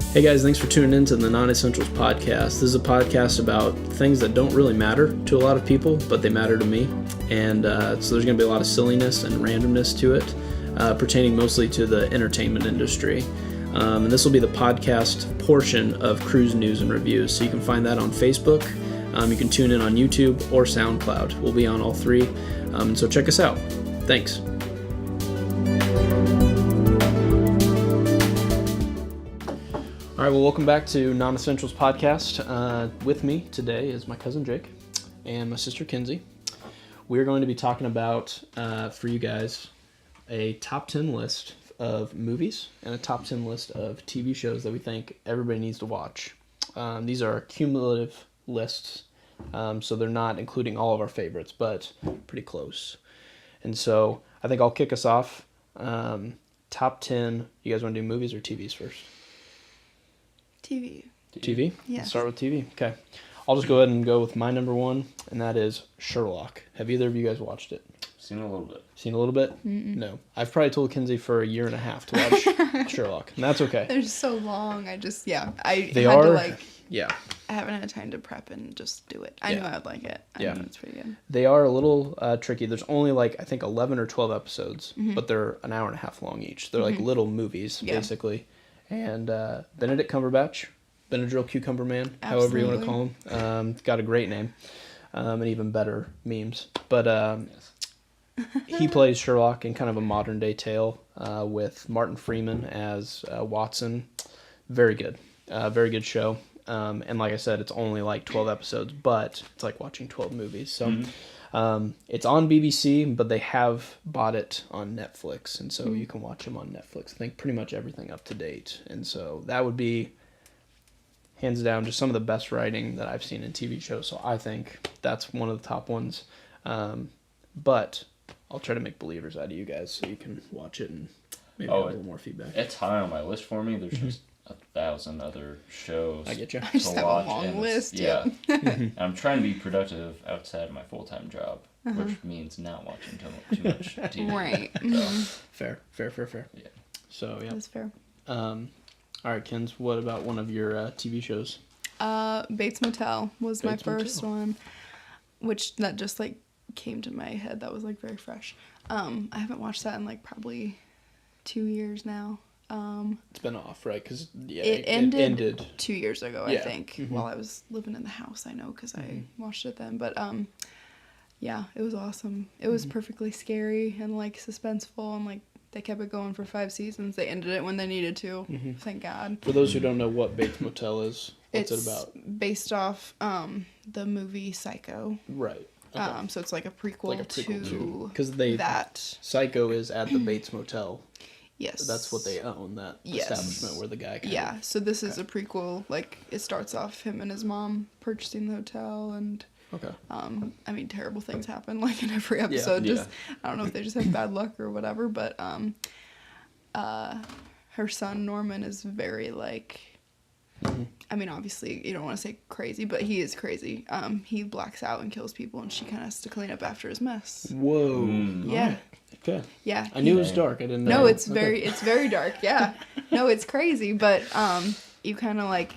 Hey guys, thanks for tuning in to the Non-Essentials podcast. This is a podcast about things that don't really matter to a lot of people, but they matter to me. And so there's going to be a lot of silliness and randomness to it, pertaining mostly to the entertainment industry. And this will be the podcast portion of Cruise News and Reviews. So you can find that on Facebook. You can tune in on YouTube or SoundCloud. We'll be on all three. So check us out. Thanks. All right, well, welcome back to Non-Essentials Podcast. With me today is my cousin Jake and my sister Kinsey. We're going to be talking about, for you guys, a top 10 list of movies and a top 10 list of TV shows that we think everybody needs to watch. These are cumulative lists, so they're not including all of our favorites, but pretty close. And so I think I'll kick us off. Top 10, you guys want to do movies or TVs first? TV? Yeah. Let's start with TV. Okay. I'll just go ahead and go with my number one, and that is Sherlock. Have either of you guys watched it? Seen a little bit. Seen a little bit? Mm-mm. No. I've probably told Kinsey for a year and a half to watch Sherlock, and that's okay. They're so long. I haven't had time to prep and just do it. I knew I'd like it. I know it's pretty good. They are a little tricky. There's only I think 11 or 12 episodes, but they're an hour and a half long each. They're like little movies, basically. And Benedict Cumberbatch, Benadryl Cucumber Man, however you want to call him, got a great name, and even better memes. But he plays Sherlock in kind of a modern day tale with Martin Freeman as Watson. Very good show. And like I said, it's only like 12 episodes, but it's like watching 12 movies. So it's on BBC, but they have bought it on Netflix, and so you can watch them on Netflix. I think pretty much everything up to date. And so that would be, hands down, just some of the best writing that I've seen in TV shows. So I think that's one of the top ones. But I'll try to make believers out of you guys so you can watch it and maybe have a little more feedback. It's high on my list for me. There's just 1,000 other shows. I get you. I just have a long list. Yeah. And I'm trying to be productive outside of my full-time job, which means not watching too much TV. Right. So. Fair. Yeah. So, yeah. That's fair. All right, Kens, what about one of your TV shows? Bates Motel was my first Motel. one, which that just came to my head. That was very fresh. I haven't watched that in probably 2 years now. It's been off, right? Because it ended 2 years ago, I think, while I was living in the house. I know because I watched it then. But yeah, it was awesome. It was perfectly scary and suspenseful, and they kept it going for 5 seasons. They ended it when they needed to. Thank God. For those who don't know what Bates Motel is, what's it about? It's based off the movie Psycho. Right. Okay. So it's a prequel to because that. Psycho is at the Bates Motel. Yes. That's what they own, that establishment where the guy kind of... So this is a prequel. It starts off him and his mom purchasing the hotel, and terrible things happen in every episode. Just I don't know if they just have bad luck or whatever, but her son Norman is very obviously you don't want to say crazy, but he is crazy. He blacks out and kills people, and she kind of has to clean up after his mess. Whoa. Yeah. Okay. Yeah. I knew it was dark. I didn't know. No, it's very dark. Yeah. No, it's crazy, but you kind of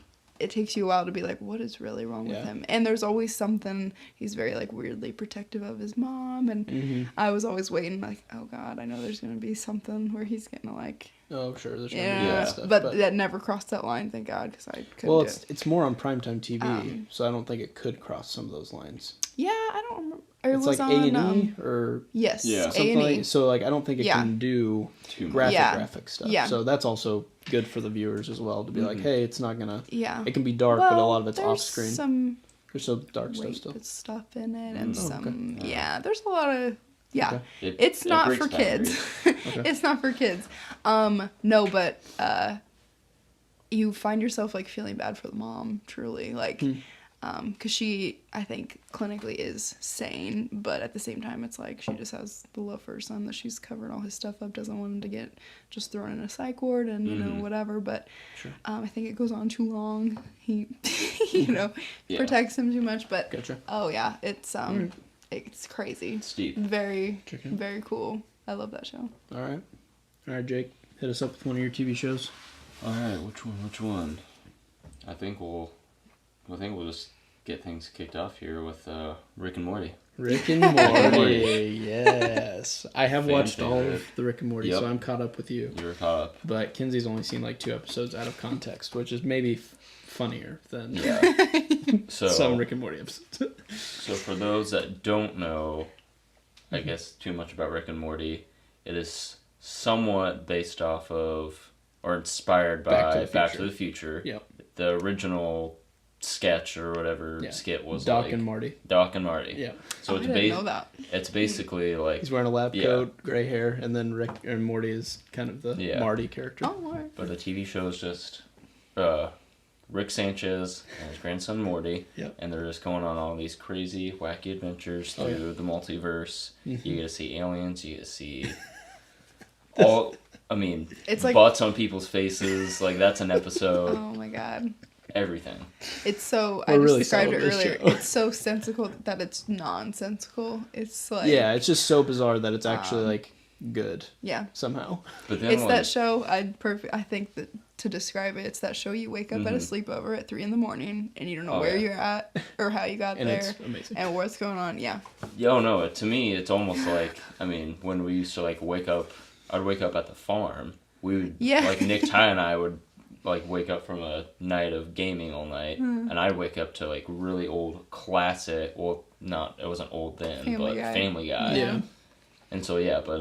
it takes you a while to be what is really wrong with him? And there's always something. He's very weirdly protective of his mom, and I was always waiting oh God, I know there's gonna be something where he's gonna Oh, sure. There's gonna be that stuff, but that never crossed that line, thank God, because I couldn't. Well, it's more on primetime TV, so I don't think it could cross some of those lines. Yeah, I don't remember. It's was A&E or yes, something A&E. So I don't think it can do graphic stuff. Yeah. So that's also good for the viewers as well to be hey, it's not gonna. Yeah. It can be dark, but a lot of it's off screen. There's some dark stuff still. Stuff in it, and there's a lot of. Yeah, Okay. It's not for kids. It's not for kids. No, but you find yourself feeling bad for the mom, truly, because she, I think, clinically is sane, but at the same time, it's she just has the love for her son that she's covering all his stuff up, doesn't want him to get just thrown in a psych ward and whatever. But I think it goes on too long. He, protects him too much. But it's crazy. It's deep. Very, very cool. I love that show. All right, Jake, hit us up with one of your TV shows. All right, which one? I think we'll just get things kicked off here with Rick and Morty. Rick and Morty, yes. I have watched all favorite. of the Rick and Morty, so I'm caught up with you. You're caught up. But Kinsey's only seen like 2 episodes out of context, which is maybe funnier than So some Rick and Morty episodes. So for those that don't know, I guess too much about Rick and Morty, it is somewhat based off of or inspired by Back to the Future. Yep. The original sketch or whatever skit was Doc and Marty. Doc and Marty. Yeah. So I didn't know that. It's basically like he's wearing a lab coat, gray hair, and then Rick and Morty is kind of the Marty character. Oh, all right. But the TV show is just Rick Sanchez and his grandson Morty, and they're just going on all these crazy, wacky adventures through the multiverse. Mm-hmm. You get to see aliens, you get to see it's like butts on people's faces. Like, that's an episode. Oh my god. Everything. It's so, I just described it earlier. It's so sensical that it's nonsensical. It's like... Yeah, it's just so bizarre that it's actually, like, good. Yeah. Somehow. But then, it's that show, I think that to describe it, it's that show you wake up at a sleepover at 3 a.m. and you don't know where you're at or how you got and there. It's amazing. And what's going on, No, to me, it's almost like, when we used to, like, wake up, I'd wake up at the farm. We would, like, Nick, Ty, and I would, like, wake up from a night of gaming all night, and I'd wake up to, like, really old classic, well, it wasn't old then, Family Guy. Yeah. And so, but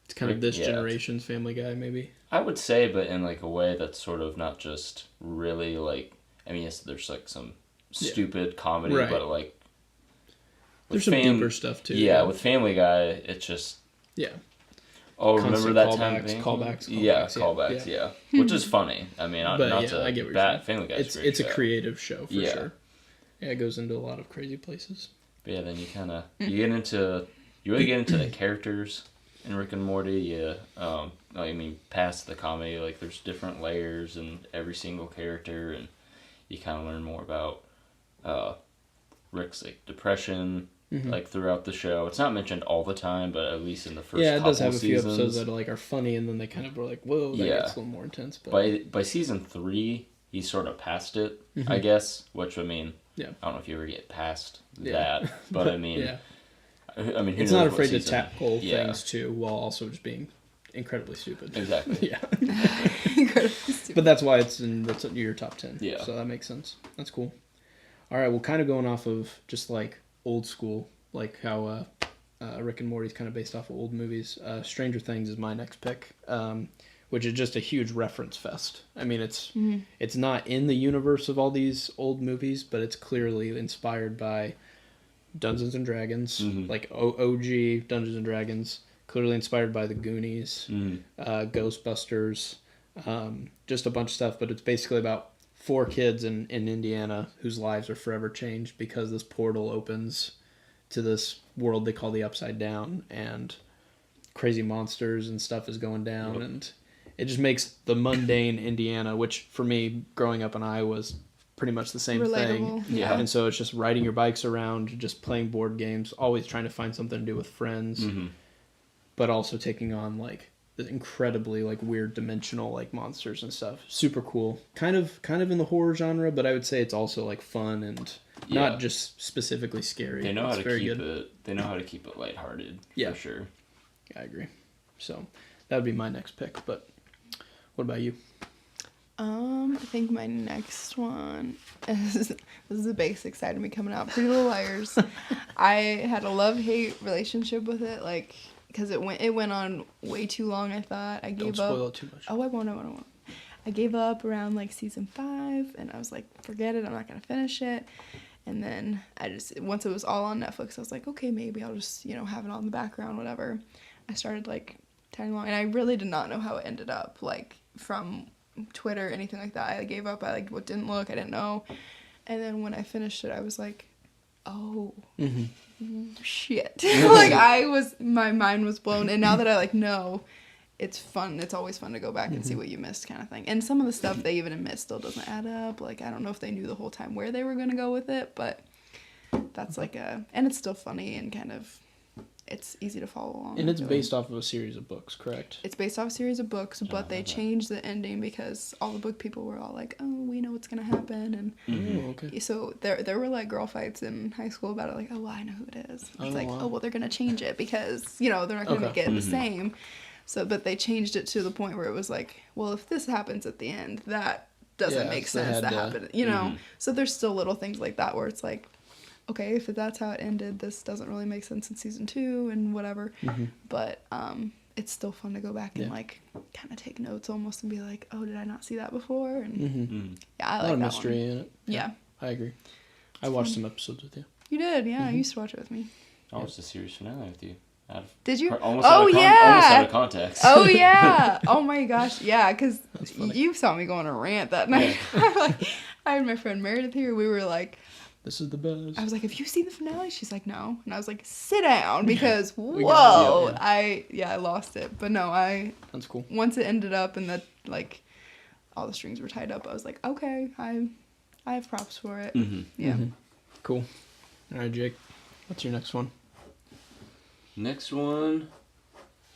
it's kind of this generation's Family Guy, maybe. I would say, but in, like, a way that's sort of not just really, like, yes, there's, like, some stupid comedy, but, like... There's some deeper stuff, too. Yeah, with Family Guy, it's just... Yeah. Oh, remember that time? Callbacks. Yeah. Which is funny. I get what Family Guy's it's a creative show, for sure. Yeah, it goes into a lot of crazy places. But yeah, then you really get into the characters in Rick and Morty. Past the comedy, like, there's different layers in every single character, and you kind of learn more about Rick's, like, depression, like, throughout the show. It's not mentioned all the time, but at least in the first couple seasons. Yeah, it does have a few episodes that are, like, are funny, and then they kind of were like, whoa, that gets a little more intense. But by season 3, he's sort of past it, I guess, which, I don't know if you ever get past that, but it's not afraid to tackle things, too, while also just being incredibly stupid. Exactly. Incredibly stupid. But that's why it's in your top 10. Yeah. So that makes sense. That's cool. All right, well, kind of going off of just, like, old school, like how Rick and Morty's kind of based off of old movies. Stranger Things is my next pick, which is just a huge reference fest. It's not in the universe of all these old movies, but it's clearly inspired by Dungeons and Dragons, like OG Dungeons and Dragons, clearly inspired by the Goonies, Ghostbusters, just a bunch of stuff, but it's basically about 4 kids in Indiana whose lives are forever changed because this portal opens to this world they call the Upside Down, and crazy monsters and stuff is going down, and it just makes the mundane Indiana, which for me, growing up in Iowa, was pretty much the same thing. Yeah. And so it's just riding your bikes around, just playing board games, always trying to find something to do with friends, but also taking on, like, the incredibly, like, weird dimensional, like, monsters and stuff. Super cool. Kind of in the horror genre, but I would say it's also, like, fun and not just specifically scary. They know how to keep it. They know how to keep it lighthearted. For sure. Yeah, I agree. So that would be my next pick. But what about you? I think my next one is, this is the basic side of me coming out. Pretty Little Liars. I had a love-hate relationship with it, like, because it went on way too long. I thought I gave up. Don't spoil it too much. Oh, I won't. I gave up around, like, season 5, and I was like, forget it. I'm not gonna finish it. And then once it was all on Netflix, I was like, okay, maybe I'll just have it on in the background, whatever. I started, like, tagging along, and I really did not know how it ended up, like, from Twitter, anything like that. I gave up. I didn't look. I didn't know. And then when I finished it, I was like, oh, shit. Like, my mind was blown. And now that I, like, know, it's fun. It's always fun to go back and see what you missed, kind of thing. And some of the stuff they even admit still doesn't add up. Like, I don't know if they knew the whole time where they were going to go with it, but that's like and it's still funny and kind of it's easy to follow along. And it's based off of a series of books, correct? It's based off a series of books, but they changed the ending because all the book people were all like, "Oh, we know what's gonna happen," and okay. so there were like girl fights in high school about it. Like, "Oh, well, I know who it is." It's like, wow. "Oh, well, they're gonna change it because they're not gonna make it the same." So, but they changed it to the point where it was like, "Well, if this happens at the end, that doesn't make sense that happened," So there's still little things like that where it's like, okay, if that's how it ended, this doesn't really make sense in season 2 and whatever. But it's still fun to go back and like kind of take notes almost and be like, oh, did I not see that before? And yeah, I like that one. A lot of mystery in it. Yeah. I agree. I watched some episodes with you. You did, yeah. You used to watch it with me. I watched the series finale with you. Did you? Almost out of context. Oh, yeah. Oh, my gosh. Yeah, because you saw me go on a rant that night. I had my friend Meredith here. We were like, this is the best. I was like, have you seen the finale? She's like, no. And I was like, sit down because, whoa. I lost it. But no, that's cool. Once it ended up and that, like, all the strings were tied up, I was like, okay, I have props for it. Yeah. Cool. All right, Jake. What's your next one? Next one,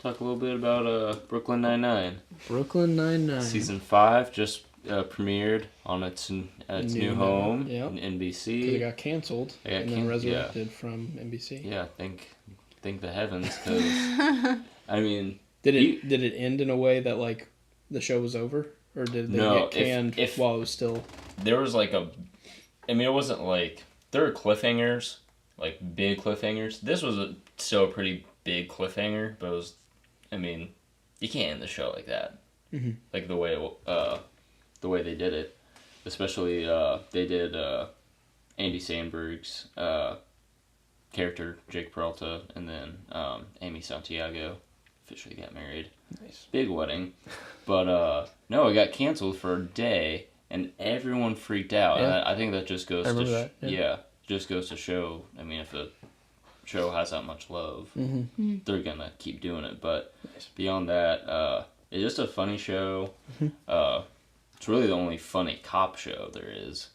talk a little bit about Brooklyn Nine-Nine. Brooklyn Nine-Nine. Season 5 just premiered on its new home in NBC. Because it got canceled and then resurrected from NBC. Yeah, thank the heavens, because I mean, did it end in a way that like the show was over, or did they get canned while it was still? There was like it wasn't like there were cliffhangers, like big cliffhangers. This was still a pretty big cliffhanger, but it was, you can't end the show like that. Like the way they did it, especially they did Andy Samberg's character Jake Peralta, and then Amy Santiago officially got married. Nice. Big wedding. But no, it got canceled for a day, and everyone freaked out. Yeah. And I think that just goes just goes to show. If a show has that much love, they're gonna keep doing it. But beyond that, it's just a funny show. It's really the only funny cop show there is.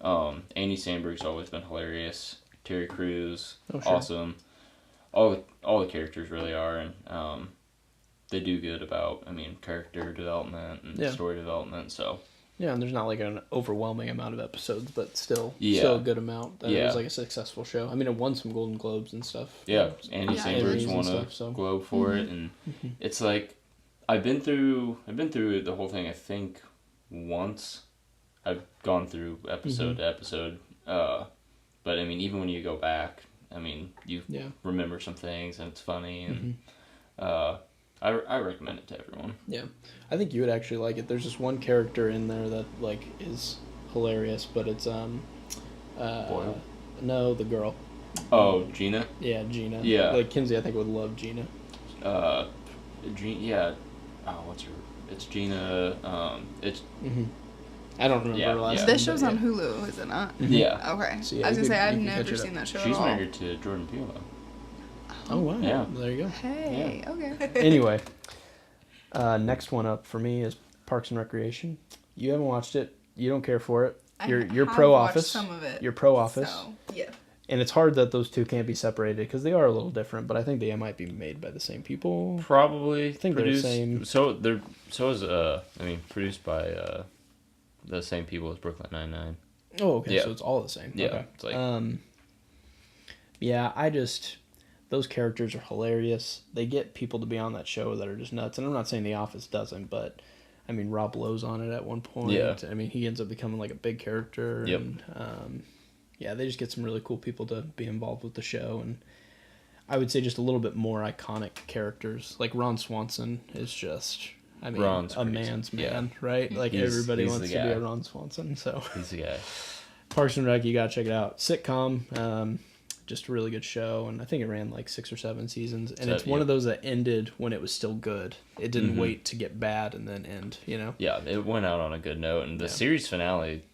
Andy Samberg's always been hilarious. Terry Crews, awesome. All the characters really are, and they do good about character development and story development. So and there's not like an overwhelming amount of episodes, but still a good amount. It was like a successful show. it won some Golden Globes and stuff. Yeah, Andy Samberg's won a Globe for it, and it's like I've been through the whole thing. I think once I've gone through episode to episode, but even when you go back, you remember some things and it's funny, and I recommend it to everyone. Yeah, I think you would actually like it. There's just one character in there that like is hilarious, but it's Boyle? No, the girl. Oh, Gina? Yeah, Gina. Yeah. Like Kinsey, I think would love Gina. Yeah. Oh, what's her? It's Gina. It's. I don't remember her last name. This show's on Hulu, is it not? Yeah. Okay. So, I was gonna say I've never seen that show She's at all. married to Jordan Peele. Oh wow! Yeah. There you go. Hey. Okay. Anyway, next one up for me is Parks and Recreation. You haven't watched it. You don't care for it. You're pro Office. Some of it. You're pro Office. So, yeah. And it's hard that those two can't be separated because they are a little different. But I think they might be made by the same people. Probably. I think they're the same. So produced by the same people as Brooklyn Nine-Nine. Oh, okay. Yeah. So it's all the same. Yeah. Okay. It's like, those characters are hilarious. They get people to be on that show that are just nuts. And I'm not saying The Office doesn't, but Rob Lowe's on it at one point. Yeah. He ends up becoming like a big character. Yep. And they just get some really cool people to be involved with the show. And I would say just a little bit more iconic characters. Like Ron Swanson is just, Ron's a man's man, right? Like everybody wants to be a Ron Swanson. So he's the guy. Parks and Rec, you gotta check it out. Sitcom, just a really good show, and I think it ran like 6 or 7 seasons. And it's one of those that ended when it was still good. It didn't wait to get bad and then end. Yeah, it went out on a good note, and the series finale.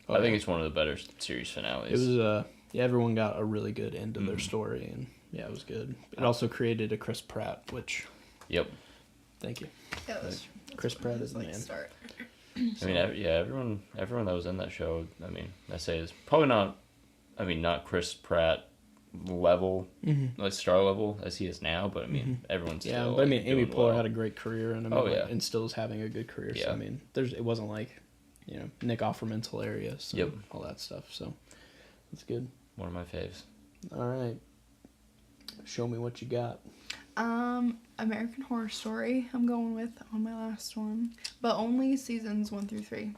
I think it's one of the better series finales. It was everyone got a really good end of their story, and it was good. It also created a Chris Pratt, which. Yep. Thank you. Yeah, Chris Pratt is the man. Start. Everyone that was in that show, I say is probably not. Not Chris Pratt level, like star level as he is now. But I mean, everyone's still. Yeah, but I mean, like, Amy doing Poehler well. had a great career, and and still is having a good career. So I mean, it wasn't like, Nick Offerman's hilarious. And all that stuff. So that's good. One of my faves. All right, show me what you got. American Horror Story. I'm going with on my last one, but only seasons 1 through 3.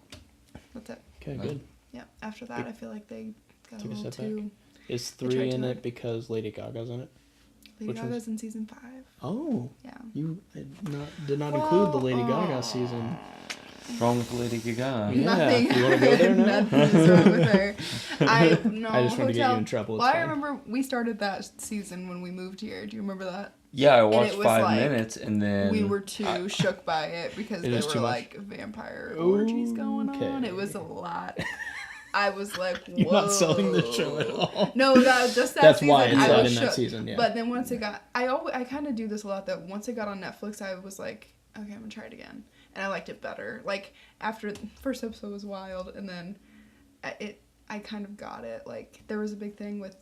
That's it. Okay, good. Yeah. After that, I feel like they got Took a a little step too. back. Is 3 in it because Lady Gaga's in it? Lady Gaga's in season 5. Oh. Yeah. You did not include the Lady Gaga season. What's wrong with Lady Gaga? Yeah. Nothing. You want to go there now? Nothing is wrong with her. I just want to get you in trouble. It's Well, I fine. remember we started that season when we moved here. Do you remember that? Yeah, I watched was 5 like, minutes and then We were too shook by it because It there is were too much. like vampire orgies going on. Okay. It was a lot. I was like, whoa. You're not selling the show at all. No, just that That's season. why it's I not was in shook. that season, yeah. But then once it got, I kind of do this a lot. That once it got on Netflix, I was like, okay, I'm gonna try it again, and I liked it better. Like after the first episode was wild, and then I kind of got it. Like there was a big thing with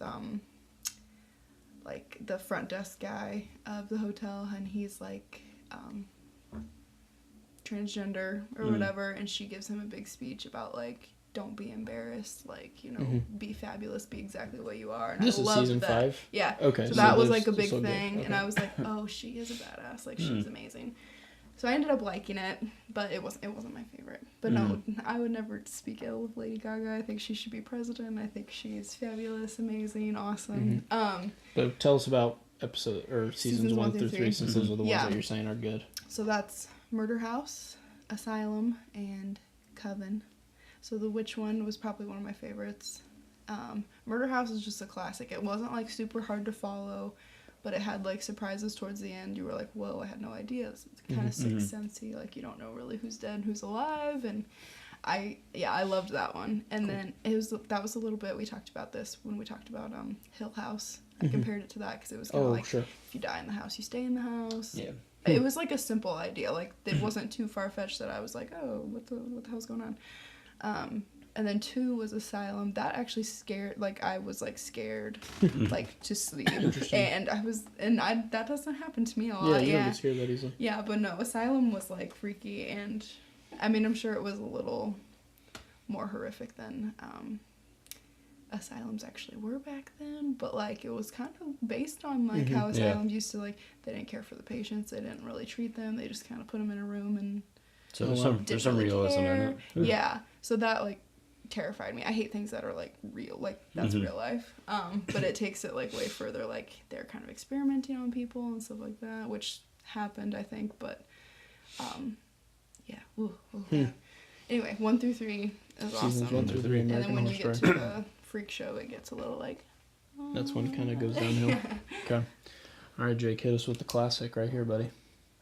like the front desk guy of the hotel, and he's like transgender or whatever, and she gives him a big speech about like, don't be embarrassed, like, be fabulous, be exactly what you are. And This I is loved season that. 5? Yeah. Okay. So that was there's like a big still good. thing, Okay. and I was like, oh, she is a badass, like she's amazing. So I ended up liking it, but it wasn't my favorite. But no, I would never speak ill of Lady Gaga. I think she should be president. I think she's fabulous, amazing, awesome. But tell us about seasons 1 through 3, since those are the ones that you're saying are good. So that's Murder House, Asylum, and Coven. So the witch one was probably one of my favorites. Murder House is just a classic. It wasn't like super hard to follow, but it had like surprises towards the end. You were like, whoa, I had no idea. It's kind of Sixth Sense-y, like you don't know really who's dead and who's alive. And I loved that one. And then that was a little bit, we talked about this when we talked about Hill House. I compared it to that because it was kind of like, if you die in the house, you stay in the house. Yeah. It was like a simple idea. Like it wasn't too far-fetched that I was like, oh, what the hell's going on? And then 2 was Asylum. That actually scared, like I was like scared, like to sleep. And that doesn't happen to me a lot. Yeah, you don't get scared that easily. Yeah, but no, Asylum was like freaky, and I mean, I'm sure it was a little more horrific than Asylums actually were back then, but like it was kind of based on like how Asylums used to, like, they didn't care for the patients, they didn't really treat them, they just kind of put them in a room and So there's some realism in it. Yeah, so that like terrified me. I hate things that are like real, like that's real life. But it takes it like way further, like they're kind of experimenting on people and stuff like that, which happened, I think, but yeah. Yeah. Anyway, 1 through 3 is Seasons awesome. 1 through 3, And American then when Horror you get Story. to the freak show, it gets a little like, That's when it kind of goes downhill. Okay. All right, Jake, hit us with the classic right here, buddy.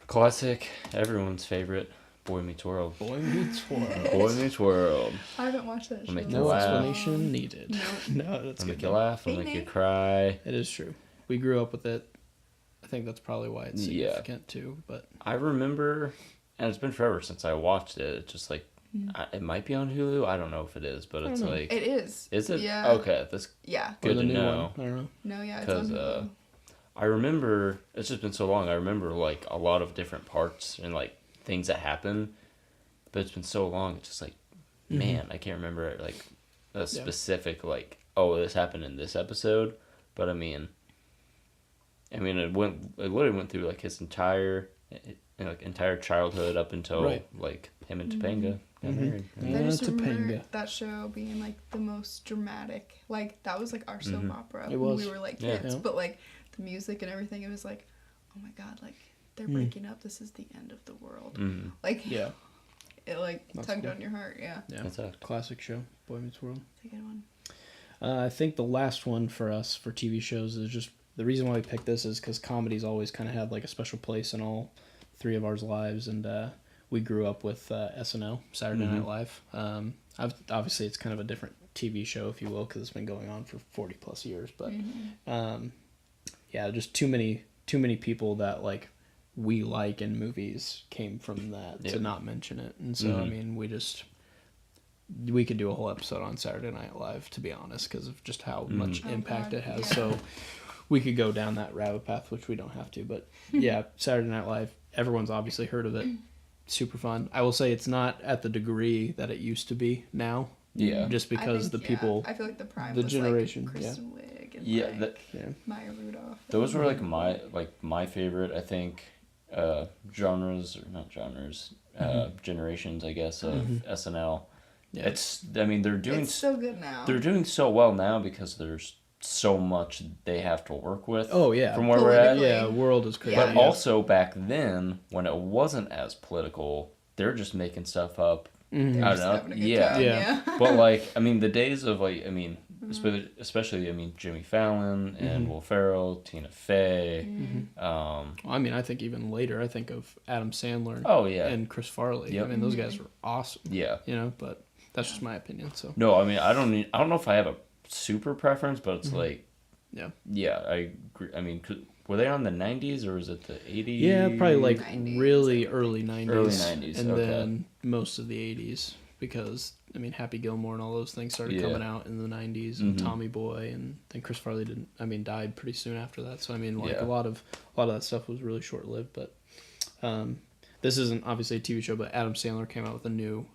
Classic, everyone's favorite, Boy Meets World. Boy Meets World. Boy Meets World. I haven't watched that show. I'll make you No laugh. explanation needed. No. No, that's I'll good. make you laugh, I'll Hey, make you Nick. cry. It is true. We grew up with it. I think that's probably why it's significant too. But I remember, and it's been forever since I watched it. It's just like, it might be on Hulu. I don't know if it is, but it's like... It is. Is it? Yeah. Okay, that's Yeah. good or the to new know. one. I don't know. No, yeah, it's on Because Hulu. I remember, it's just been so long, I remember like a lot of different parts and like things that happen, but it's been so long, it's just like, man, I can't remember like a specific like, oh, this happened in this episode, but I mean it literally went through like his entire childhood up until like him and Topanga got married. I just remember Topanga. that show being like the most dramatic. Like that was like our soap opera It when was. we were like Yeah. kids. Yeah. But like the music and everything, it was like, oh my god, like they're breaking up. This is the end of the world. Mm-hmm. Like Yeah. it like That's tugged cool. on your heart. Yeah, Yeah. That's a Classic show. Boy Meets World. it's a good one. I think the last one for us for TV shows is just the reason why we picked this is because comedy's always kind of had like a special place in all 3 of our lives, and we grew up with SNL, Saturday Night Live. Obviously, it's kind of a different TV show, if you will, because it's been going on for 40 plus years. But yeah, just too many people that like we like in movies came from that to not mention it, and so I mean, we just we could do a whole episode on Saturday Night Live, to be honest, because of just how much impact God, it has. yeah. So we could go down that rabbit path, which we don't have to. But yeah, Saturday Night Live, everyone's obviously heard of it. Super fun. I will say it's not at the degree that it used to be now. Yeah. Just because the people, I feel like the prime the was generation, like Kristen Wiig and Yeah, like yeah. Maya Rudolph. Those were like my favorite, I think, generations, I guess, of SNL. Yeah. They're doing It's so good now. they're doing so well now because there's so much they have to work with. Oh yeah, From where we're at. Politically. yeah, world is crazy. Yeah. But also back then, when it wasn't as political, they're just making stuff up. They're I just don't know. having a good Yeah. time, Yeah. But like, I mean, the days of like, I mean, especially, I mean, Jimmy Fallon and Will Ferrell, Tina Fey. I mean, I think even later, I think of Adam Sandler. Oh, yeah. And Chris Farley. Yep. I mean, those guys were awesome. Yeah. You know, but that's just my opinion. So No, I mean, I don't know if I have a super preference, but it's like, yeah, yeah, I agree. I mean, were they on the 90s or was it the 80s? yeah, probably like 90s, really early 90s. Early 90s, and okay. then most of the 80s, because I mean, Happy Gilmore and all those things started coming out in the 90s, and Tommy Boy, and then Chris Farley died pretty soon after that. So I mean, like Yeah. a lot of that stuff was really short lived. But this isn't obviously a TV show, but Adam Sandler came out with a new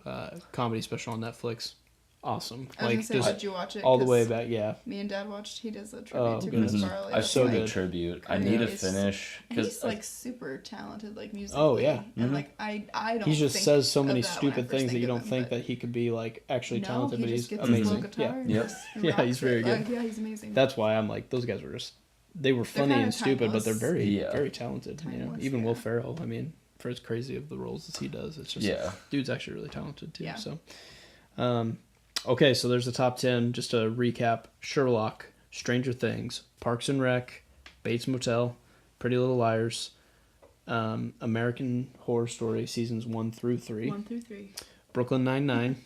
comedy special on Netflix. Awesome, I was like gonna say, just did you watch it? all the way 'Cause back. Yeah, Me and Dad watched. He does a Oh, tribute to goodness. Chris Farley. I That's saw so the good. tribute. I need to He's- finish And he's like super talented, like musically. Oh, yeah. And like I don't. he just think says so of many that when I stupid first things that you of don't him, think but that he could be like actually talented, he but just he's gets his little amazing. guitar Yeah, and Yep. just Yeah, rocks he's very it. good. Like, yeah, he's amazing. That's why I'm like, those guys they were funny kinda and stupid, but they're timeless. very Yeah. very talented. You know, Timeless, even Will yeah. Ferrell. I mean, for as crazy of the roles as he does, it's just Yeah. dude's actually really talented too. Yeah. So, okay, so there's the top 10. Just to recap: Sherlock, Stranger Things, Parks and Rec, Bates Motel, Pretty Little Liars, American Horror Story seasons 1 through 3, 1 through 3. Brooklyn Nine-Nine,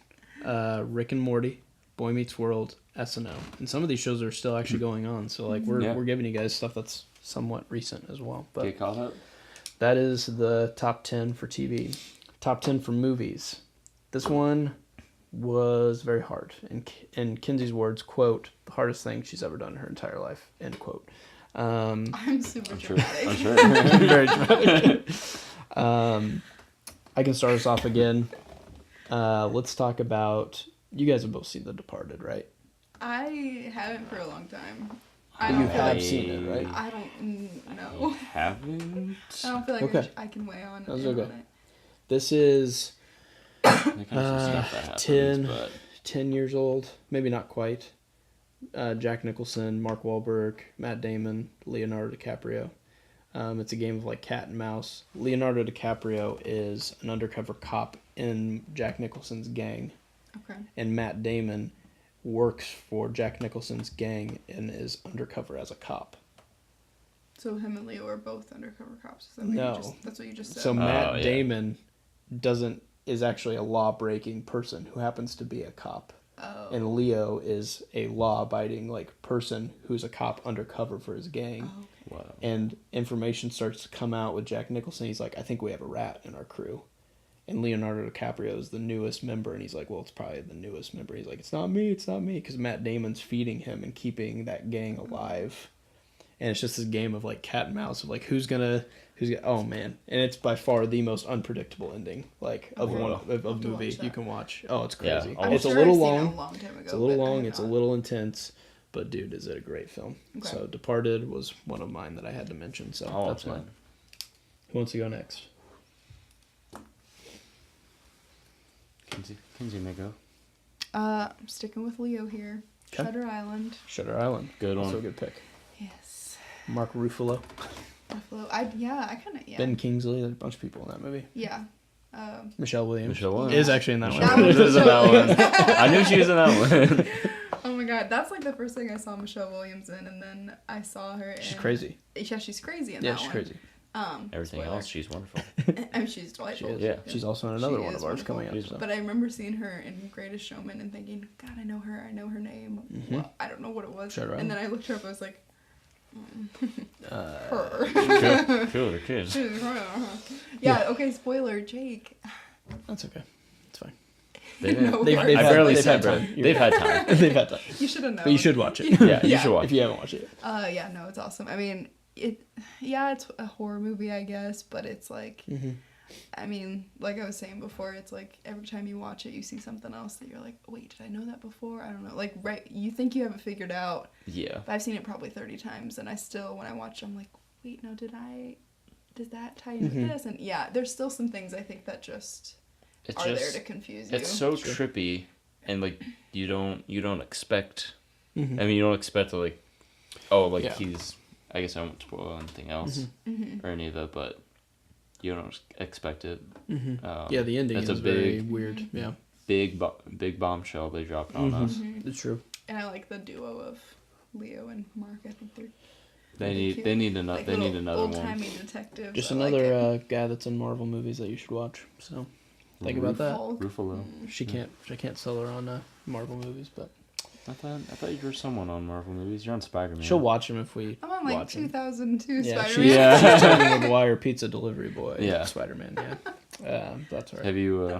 Rick and Morty, Boy Meets World, SNL. And some of these shows are still actually going on, so like Yeah. we're giving you guys stuff that's somewhat recent as well. But Get caught up. that is the top 10 for TV. Top 10 for movies. This one was very hard. In Kinsey's words, quote, the hardest thing she's ever done in her entire life, end quote. I'm super Sure. dramatic. I'm sure. Very dramatic. I can start us off again. Let's talk about, you guys have both seen The Departed, right? I haven't for a long time. You feel have like, seen it, right? I don't know. Haven't? I don't feel like Okay. I can weigh on, That's in okay. on it. This is There can be some stuff that happens, 10 but 10 years old, maybe not quite. Jack Nicholson, Mark Wahlberg, Matt Damon, Leonardo DiCaprio. It's a game of like cat and mouse. Leonardo DiCaprio is an undercover cop in Jack Nicholson's gang, Okay. and Matt Damon works for Jack Nicholson's gang and is undercover as a cop. So him and Leo are both undercover cops. Is that what No. that's what you just said. So Matt yeah. Damon is actually a law-breaking person who happens to be a cop. Oh. And Leo is a law-abiding like person who's a cop undercover for his gang. Oh, okay. wow. And information starts to come out with Jack Nicholson. He's like, I think we have a rat in our crew. And Leonardo DiCaprio is the newest member, and he's like, well, it's probably the newest member. He's like, it's not me, because Matt Damon's feeding him and keeping that gang alive. And it's just this game of like cat and mouse of like who's gonna oh man, and it's by far the most unpredictable ending like of Okay. one of I'll have to movie watch that. you can watch. Oh, it's Yeah, crazy. I'll It's I'm a sure little I've seen it long. a long time ago. It's a little but I long. have It's a not. little intense. But dude, is it a great film? Okay. So Departed was one of mine that I had to mention. So I'll that's watch mine. Who wants to go next? Kinsey may go. I'm sticking with Leo here. Okay. Shutter Island. Shutter Island. Good Also one. a good pick. Yes. Mark Ruffalo, Buffalo. I kind of Ben Kingsley. There's a bunch of people in that movie. Yeah. Michelle Williams. Michelle Williams. is actually in that That one. was She was in that one. I knew she was in that one. Oh my god, that's like the first thing I saw Michelle Williams in, and then I saw her. She's in, crazy. Yeah, she's crazy in Yeah, that she's one. crazy. Everything spoiler. else, she's wonderful. I mean, she's delightful. She is. Yeah. She's also in another She one is of ours wonderful. coming up. So. But I remember seeing her in Greatest Showman and thinking, God, I know her name. Well, I don't know what it was. Shutter and then I looked her up, I was like, her. Cool, her kids. Yeah, okay, spoiler, Jake. That's okay. It's fine. They didn't. No They've worries. I had- barely they've said, had but time. they've had time. They've had time. You should have known. But you should watch it. Yeah, you should watch If you haven't watched it. Yeah, no, it's awesome. I mean, it's a horror movie, I guess, but it's like, I mean, like I was saying before, it's like every time you watch it, you see something else that you're like, wait, did I know that before? I don't know. Like, right, you think you have it figured out. Yeah. But I've seen it probably 30 times, and I still, when I watch it, I'm like, wait, no, does that tie into this? And yeah, there's still some things I think that just It's are there just to confuse you. it's so trippy, and like you don't expect. Mhm. I mean, you don't expect to like, oh, like Yeah. he's. I guess I won't spoil anything else or any of it, but you don't expect it. Yeah, the ending it's is a very big, weird. Yeah, big bombshell they dropped on us. it's true. And I like the duo of Leo and Mark. I think they're They really need cute. they need another Like they need little another one. old-timey detectives. Just I like another it. guy that's in Marvel movies that you should watch. So think about that. Hulk. Ruffalo. She can't sell her on Marvel movies, but I thought you were someone on Marvel movies. You're on Spider-Man. she'll watch them if we I'm on like watch 'em. 2002 Yeah, Spider-Man. Yeah. she's Tobey Maguire pizza delivery boy. Yeah. Spider-Man. Yeah, that's right. Have you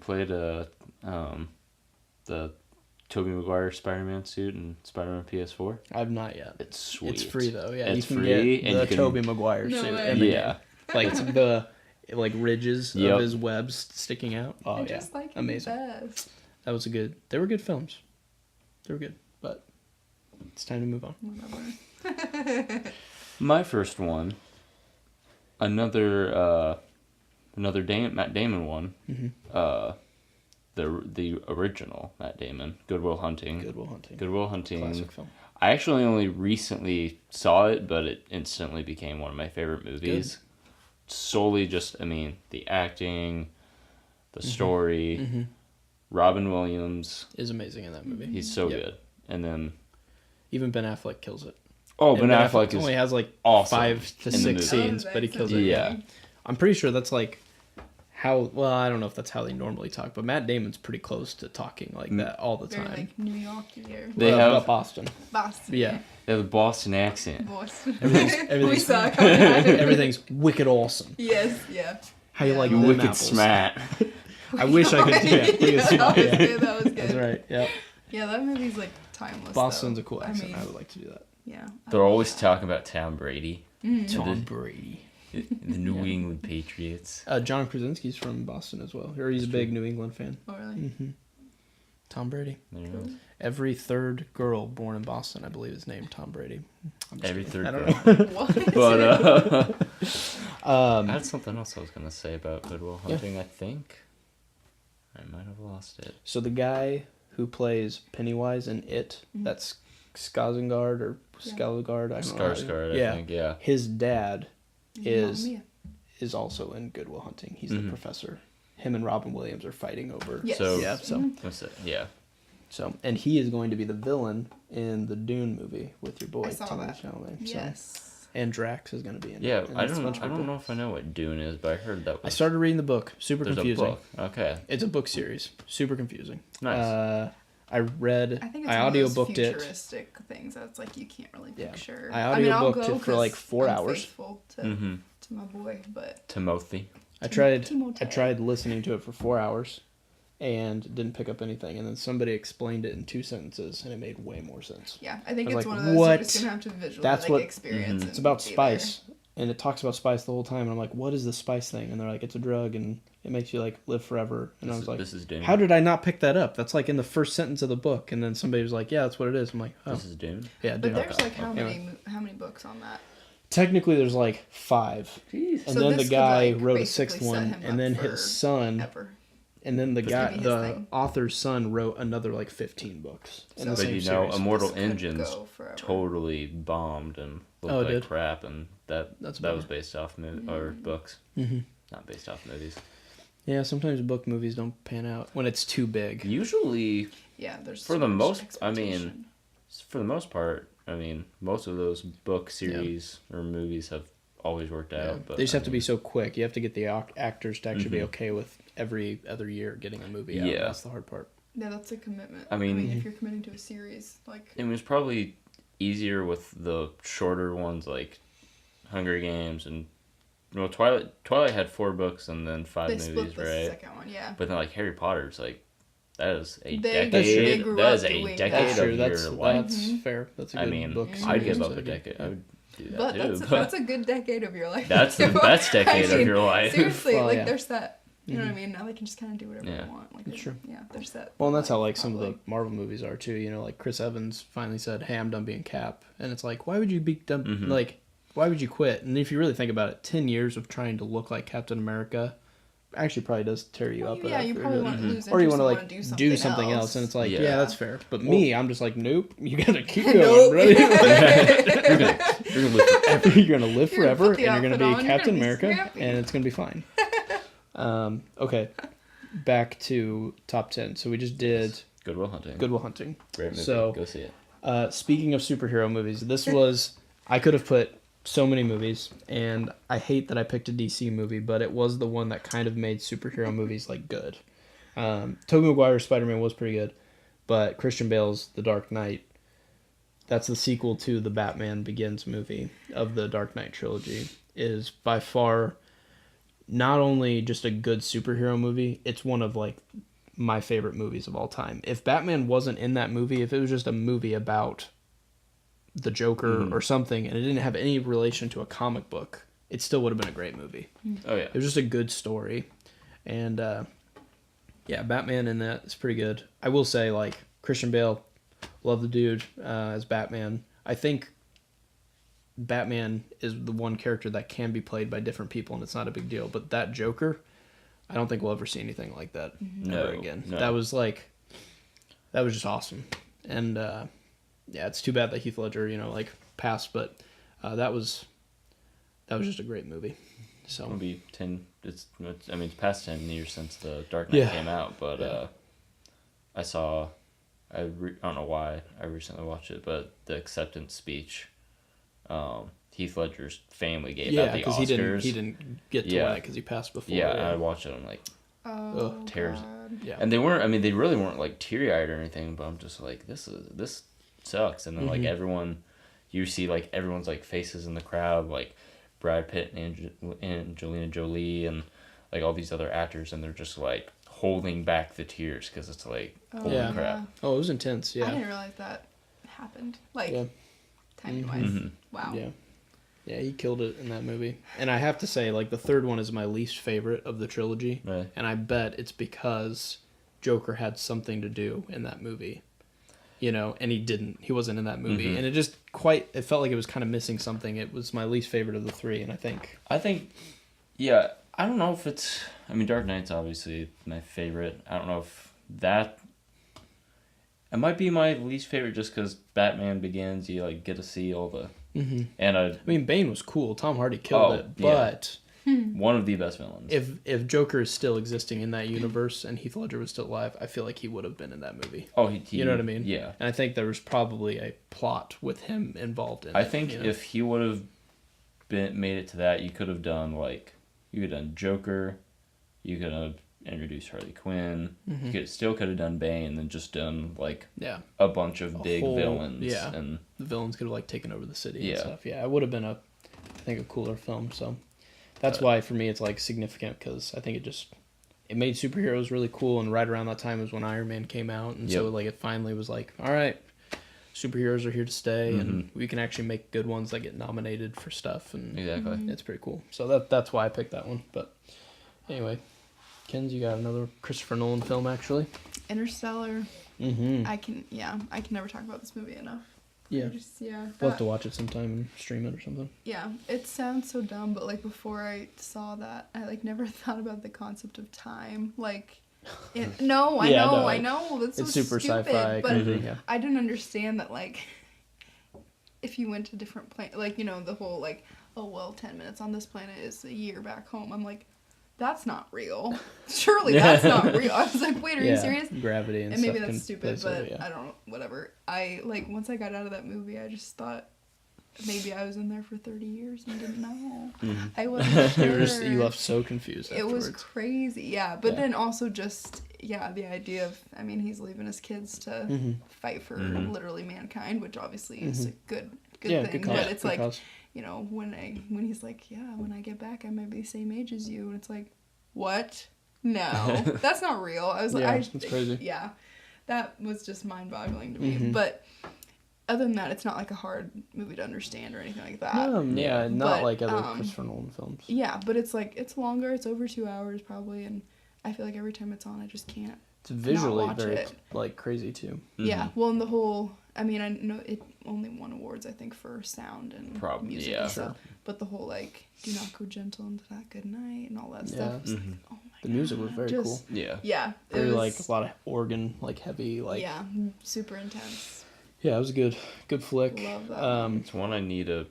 played the Tobey Maguire Spider-Man suit in Spider-Man PS4? I've not yet. It's sweet. It's free though. Yeah, It's you can free, get and the you can- Tobey Maguire No suit. way. in the Yeah. game. Like the ridges Yep. of his webs sticking out. Oh I yeah, just like him amazing. best. That was they were good films. They were good, but it's time to move on. Whatever. My first one, another Matt Damon one. The original Matt Damon, Good Will Hunting. Good Will Hunting. Good Will Hunting. Classic film. I actually only recently saw it, but it instantly became one of my favorite movies. Solely just, I mean, the acting, the story. Robin Williams, Is amazing in that movie. he's so Yep. good. And then, Even Ben Affleck kills it. oh, And Ben Affleck only is has like awesome 5 to in the 6 movie. scenes, but he kills it. Yeah. I'm pretty sure that's like how. Well, I don't know if that's how they normally talk, but Matt Damon's pretty close to talking like that all the Very time. like New Yorkie or They Well, have- Boston. Boston. Yeah, they have a Boston accent. Boston. everything's- we suck. Yes, everything's wicked awesome. yeah. How you Yeah. like You them wicked apples? smart. I wish I could. Yeah, wicked Yeah, smart, that was yeah. good. That was good. That's right. Yep. Yeah, that movie's like timeless. Boston's though. a cool accent. I, I mean, would like to do that. yeah. They're always talking about Tom Brady, Tom Brady. the New England Patriots. John Krasinski's from Boston as well. Or he's a big New England fan. Oh, really? Tom Brady. There you go. Every third girl born in Boston, I believe, is named Tom Brady. I'm just Every kidding. third I don't girl. know. What? But I had something else I was gonna say about Good Will Hunting. I think I might have lost it. So the guy who plays Pennywise in It, that's Skarsgård or Skarsgård, I don't know. Skarsgård, I think. Yeah. His dad is Mamma Mia. is also in Good Will Hunting. He's the professor. Him and Robin Williams are fighting over. Yes. So Yeah. So what's it? Yeah. so and he is going to be the villain in the Dune movie with your boy I saw Timothée that. Chalamet. So, Yes. and Drax is going to be in Yeah. it. and I it's a bunch don't. of I don't people. know if I know what Dune is, but I heard that. I Was, started reading the book. Super there's confusing. a book. Okay. It's a book series. Super confusing. Nice. I read. I think it's I one of those audiobooked it. futuristic things that's like you can't really Yeah. picture. I mean, I'll audiobooked go it for, like, 'cause 4 I'm hours. faithful to, Mm-hmm. to my boy, but Timothy. I tried Timothée. I tried listening to it for 4 hours and didn't pick up anything, and then somebody explained it in 2 sentences and it made way more sense. yeah, I think I was it's like, one of those what? you're just gonna have to visually That's like what- experience. It's and about be spice and it talks about spice the whole time, and I'm like, what is the spice thing? And they're like, it's a drug and it makes you like live forever. And I was like, This is Dune. how did I not pick that up? That's like in the first sentence of the book, and then somebody was like, yeah, that's what it is. I'm like, oh This is Dune. yeah, But dude. there's like how Anyway. many books on that? Technically there's like 5. Jeez. And So then the this could, guy like, wrote a basically 6th set one, him and up then for his son, Ever. and then the This guy, could be his the thing. author's son, wrote another like 15 books in the So- But same you know, series. Immortal This could Engines go forever. totally bombed and looked Oh, it like did? crap, and that That's that was bummer. based off or books, not based off movies. Yeah, sometimes book movies don't pan out when it's too big. Usually, Yeah, there's For so the much most- I mean, expectation. for the most part, I mean, most of those book series or movies have always worked Yeah. out. But They just I have to be mean, so quick. You have to get the actors to actually be okay with every other year getting a movie out. Yeah. That's the hard part. Yeah, that's a commitment. I mean- if you're committing to a series, like It was probably easier with the shorter ones like Hunger Games and well, Twilight had 4 books and then 5 They movies, split the right? second one, yeah. But then like Harry Potter's like that is a They decade. grew That up is a doing decade that. That's true. of That's your life. fair. That's a good I mean, book. I'd series give to up a do. decade. I would do that But too. that's a good decade of your life. That's the best decade I mean, of your life. Seriously, Well, like yeah. there's that. You know what I mean? Now they can just kind of do whatever Yeah. they want. Like, That's true. Yeah, there's that. Well, and that's how like some of the Marvel movies are too. You know, like Chris Evans finally said, "Hey, I'm done being Cap," and it's like, why would you be done? Mhm. Like, why would you quit? And if you really think about it, 10 years of trying to look like Captain America actually probably does tear you up. Yeah, you after, probably doesn't want it? to lose interest Or you want to and like wanna do something else, and it's like, Yeah. yeah, that's fair. But me, I'm just like, nope, you gotta keep going, Nope. brother. You're gonna live forever. You're gonna live You're gonna forever, put the and you're gonna outfit be on, you're Captain gonna be America, scrappy. and it's gonna be fine. Okay, back to top 10. So we just did Good Will Hunting. Good Will Hunting. Great movie. So- Go see it. Speaking of superhero movies, this was I could have put so many movies, and I hate that I picked a DC movie, but it was the one that kind of made superhero movies like good. Tobey Maguire's Spider-Man was pretty good, but Christian Bale's The Dark Knight, that's the sequel to the Batman Begins movie of the Dark Knight trilogy, is by far not only just a good superhero movie, it's one of like my favorite movies of all time. If Batman wasn't in that movie, if it was just a movie about the Joker or something, and it didn't have any relation to a comic book, it still would have been a great movie. Oh yeah. It was just a good story. And yeah, Batman in that is pretty good. I will say, like, Christian Bale, love the dude as Batman. I think Batman is the one character that can be played by different people, and it's not a big deal. But that Joker, I don't think we'll ever see anything like that ever again. No. That was just awesome. And yeah, it's too bad that Heath Ledger, like passed, but that was just a great movie. So It'll be 10. It's past 10 years since the Dark Knight Yeah. came out, but I don't know why I recently watched it, but the acceptance speech, Heath Ledger's family gave at the because Oscars. he didn't get to win it because he passed before. Yeah, I watched it. I'm like, Oh, tears. God. Yeah. and they weren't. I mean, they really weren't like teary eyed or anything. But I'm just like, this sucks. And then like everyone, you see like everyone's like faces in the crowd, like Brad Pitt and Angelina Jolie and like all these other actors, and they're just like holding back the tears because it's like, holy Yeah. crap. Oh, it was intense. I Yeah. didn't realize that happened. Like, Yeah. timing wise. Mhm. Wow. Yeah. Yeah, he killed it in that movie. And I have to say, like, the third one is my least favorite of the trilogy. Right. And I bet it's because Joker had something to do in that movie. And he didn't. He wasn't in that movie. Mhm. And it felt like it was kind of missing something. It was my least favorite of the three, and I think. Yeah, I don't know if it's. I mean, Dark Knight's obviously my favorite. I don't know if that. It might be my least favorite just because Batman Begins. You like get to see all the. Mm-hmm. And I mean, Bane was cool. Tom Hardy killed it. yeah. But one of the best villains. if Joker is still existing in that universe and Heath Ledger was still alive, I feel like he would have been in that movie. Oh, he You know what I mean? Yeah. And I think there was probably a plot with him involved in it. I think if he would have made it to that, you could have done Joker, you could have introduced Harley Quinn, you could have done Bane, and then just done like Yeah. a bunch of big whole- villains. yeah. And The villains could have like taken over the city Yeah. and stuff. Yeah, it would have been I think a cooler film. So that's why for me it's like significant, because I think it made superheroes really cool, and right around that time was when Iron Man came out, and so Yep. like it finally was like, all right, superheroes are here to stay, and we can actually make good ones that get nominated for stuff, and exactly. it's pretty cool. So that's why I picked that one. But anyway, Ken's, you got another Christopher Nolan film actually. Interstellar. Mm-hmm. I can never talk about this movie enough. Yeah. Yeah. We'll have to watch it sometime and stream it or something. Yeah, it sounds so dumb, but like before I saw that, I like never thought about the concept of time. Like, I know, that's so It's super stupid, sci-fi but kind of thing, yeah. I didn't understand that like, if you went to different planet, like the whole like, oh well, 10 minutes on this planet is a year back home. I'm like, that's not real. Surely that's not real. I was like, wait, are you serious? Gravity and And maybe stuff that's can stupid, play but some of it, yeah. I don't know, whatever. I, like, once I got out of that movie, I just thought maybe I was in there for 30 years and didn't know. I wasn't sure. You left so confused It afterwards. was crazy, yeah. But Yeah. then also just, the idea of, I mean, he's leaving his kids to fight for literally mankind, which obviously is a good Yeah, thing. good cause. But it's good like, cause. you know, when he's like, yeah, when I get back, I might be the same age as you, and it's like, what? No, that's not real. I was like, Yeah, that's crazy. Yeah, that was just mind-boggling to me. Mm-hmm. But other than that, it's not like a hard movie to understand or anything like that. Yeah, not But, like other Christopher Nolan films. Yeah, but it's like, it's longer. It's over 2 hours probably, and I feel like every time it's on, I just can't. It's visually watch very it. like crazy too. Yeah, well, and the whole, I mean, I know it only won awards, I think, for sound and Probably, music yeah. and stuff. But the whole, like, do not go gentle into that good night and all that Yeah. stuff. It's like, oh my The God. music was very cool. Yeah. Yeah. It Very was, like a lot of organ, like heavy, like yeah, super intense. yeah, it was a good flick. Love that It's one I need to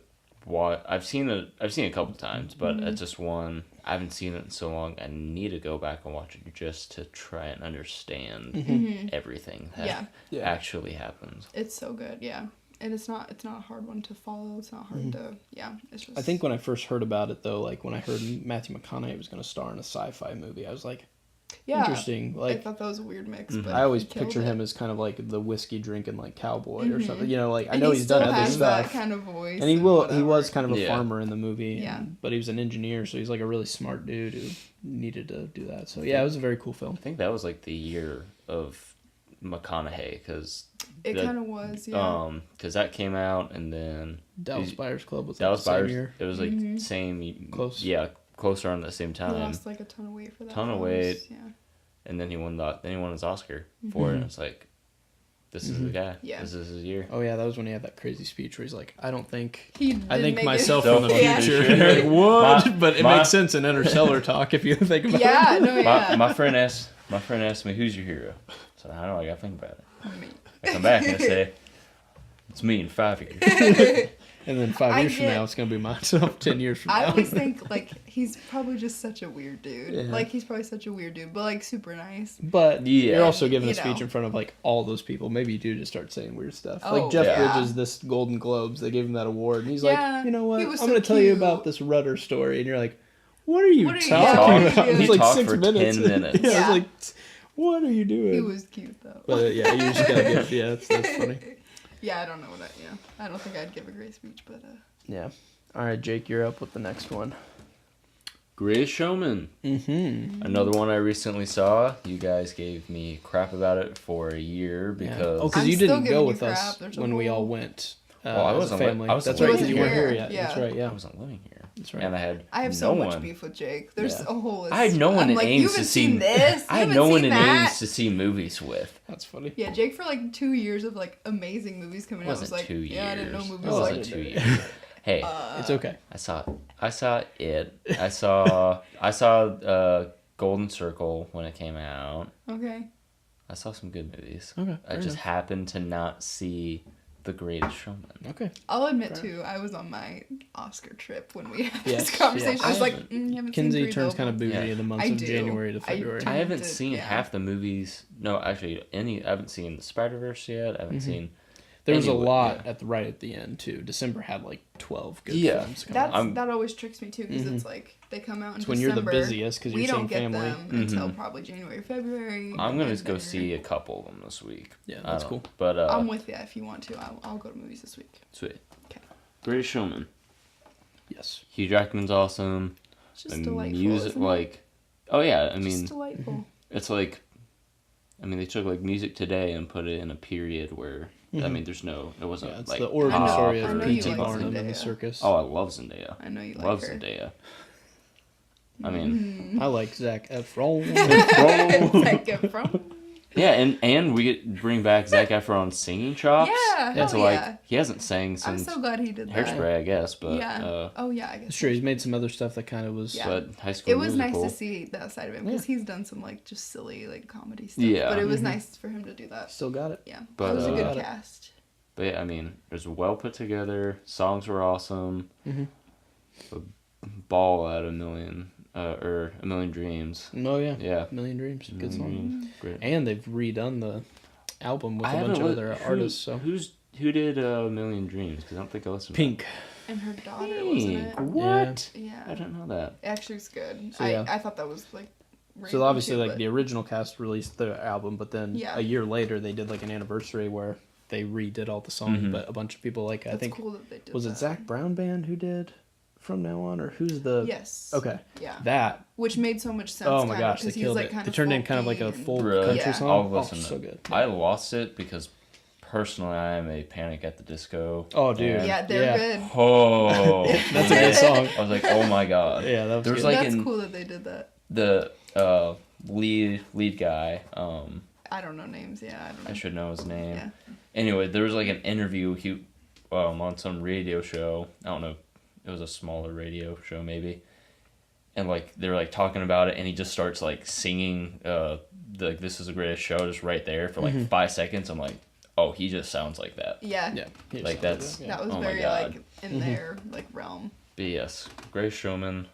watch. I've seen it a couple times, but it's just one I haven't seen it in so long. I need to go back and watch it just to try and understand everything that Yeah. actually happens. It's so good, yeah. And it's not a hard one to follow. It's not hard to, yeah. It's just. I think when I first heard about it though, like when I heard Matthew McConaughey was going to star in a sci-fi movie, I was like, yeah, interesting. I Like thought that was a weird mix, but I always he killed pictured it. him as kind of like the whiskey drinking like cowboy or something. You know, like I And know he he's done still other has stuff. that kind of voice. And he whatever. was kind of a Yeah. farmer in the movie. Yeah. But he was an engineer, so he's like a really smart dude who needed to do that. So yeah, it was a very cool film. I think that was like the year of McConaughey because It kind of was, yeah. because that came out and then Dallas Buyers Club was like Dallas the same Buyers. year. It was like same Close. Yeah, closer on the same He time. lost like a ton of weight for that. Ton of film. weight. Yeah. And then he won his Oscar for it. And it's like, this is the guy. Yeah. This is his year. Oh yeah, that was when he had that crazy speech where he's like, "I don't think He I did think make myself it. from the Yeah. future." Like, what? My- but it my- makes sense in Interstellar talk if you think about Yeah, it. no, yeah. My friend asked me, "Who's your hero?" So I don't know. I gotta think about it. Me. I come back and I say, "It's me in 5 years." And then 5 I years from get- now, it's gonna be myself. 10 years from I now. always think like he's probably just such a weird dude. Yeah. Like he's probably such a weird dude, but like super nice. But Yeah. you're also giving You a speech know. in front of like all those people. Maybe you do just start saying weird stuff. Oh, like Jeff yeah. Bridges, this Golden Globes, they gave him that award, and he's Yeah, like, you know what? he I'm was going to so tell you cute. about this Rudder story, and you're like, what are you What are you- talking yeah, about? he It was talked like 6 for minutes. 10 minutes. yeah, I Yeah. was like, what are you doing? He was cute though. But yeah, you just gotta give. Yeah, that's funny. Yeah, I don't know what I don't think I'd give a great speech, but Yeah. All right, Jake, you're up with the next one. Greatest Showman. Mm-hmm. Another one I recently saw. You guys gave me crap about it for a year Yeah. because Oh, because I'm you still didn't giving go you with crap. us There's a when we all whole- went. I as a wasn't family. I was That's living right, because you weren't here. here yet. Yeah. That's right. I Yeah, wasn't living here. that's right. And I had I have so no much one. beef with Jake. There's Yeah. a whole list. I had no one I'm in like, you Ames haven't to see. seen this. I You had haven't no one seen in that. Ames to see movies with. That's funny. Yeah, Jake for like 2 years of like amazing movies coming out was Wasn't like, 2 years. yeah, I didn't know movies It Oh, like wasn't I 2 didn't. years. Hey, It's okay. I saw it. I saw Golden Circle when it came out. Okay. I saw some good movies. Okay, I fair just enough. happened to not see The Greatest Showman. Okay. I'll admit too, I was on my Oscar trip when we had Yes, this conversation. yes. I was I like, haven't- you haven't Kinsey seen Three turns kind of Billboards. bougie Yeah. in the months I of do. January to I February. I haven't did, seen yeah. half the movies. No, actually, I haven't seen the Spider-Verse yet. I haven't seen. There was a Anyway, lot yeah. right at the end too. December had like 12 good Yeah. films. Come out. That always tricks me too because it's like they come out in It's when you're the December. busiest because We you're don't seeing get family. them until probably January, February. I'm gonna and go then see a couple of them this week. Yeah, I that's don't- cool. But I'm with you if you want to. I'll go to movies this week. sweet. Okay. Greatest Showman. Yes. Hugh Jackman's awesome. It's just The delightful. music, isn't it? like, oh yeah, I Just mean, delightful. it's like, I mean, they took like music today and put it in a period where, I mean, it wasn't Yeah, it's like the origin pop story or of know you P.T. like Barnum and the Zendaya. circus. Oh, I love Zendaya. I know you like Love her. Zendaya. I mean, I like Zac Efron. Zac Efron. yeah, and we bring back Zac Efron's singing chops. Yeah, That's hell like yeah. he hasn't sang I'm since so glad he did that. Hairspray, I guess, but Yeah. Oh yeah, I guess. Sure, he's made some other stuff that kind of was. Yeah. but High School It was Musical. nice to see that side of him because he's done some like just silly like comedy stuff. Yeah. But it was nice for him to do that. Still got it. Yeah. But, it was a uh, good cast. But yeah, I mean, it was well put together. Songs were awesome. A ball at A Million Dreams. Oh yeah. Yeah. Million Dreams. Good Million song. Dreams. Great. And they've redone the album with I a bunch haven't of li- other who- artists. So who did A Million Dreams? Because I don't think I listened. Pink. And her daughter, To wasn't Pink. it? What? I Yeah. don't know that. Actually, it's good. So, yeah. I thought that was like. So random, obviously, too, like but- the original cast released their album, but then Yeah. a year later they did like an anniversary where they redid all the songs, but a bunch of people I think cool that they did was it Zach Brown Band who did From Now On, or who's the Yes. Okay. Yeah. That. Which made so much sense. Oh my gosh, they killed it. It turned in kind of like a full country song. So good. I lost it because personally I am a Panic at the Disco. Oh dude. Yeah, they're good. Oh, that's a good song. I was like, oh my god. Yeah, that was There's good. That's cool that they did that. The lead guy. I don't know names. Yeah, I don't know. I should know his name. Yeah. Anyway, there was like an interview on some radio show. I don't know. It was a smaller radio show maybe. And like they were like talking about it, and he just starts like singing "This Is the Greatest Show" just right there for like 5 seconds. I'm like, oh, he just sounds like that. Yeah. Yeah. Like that's that was very like in their like realm. But yes, Greatest Showman,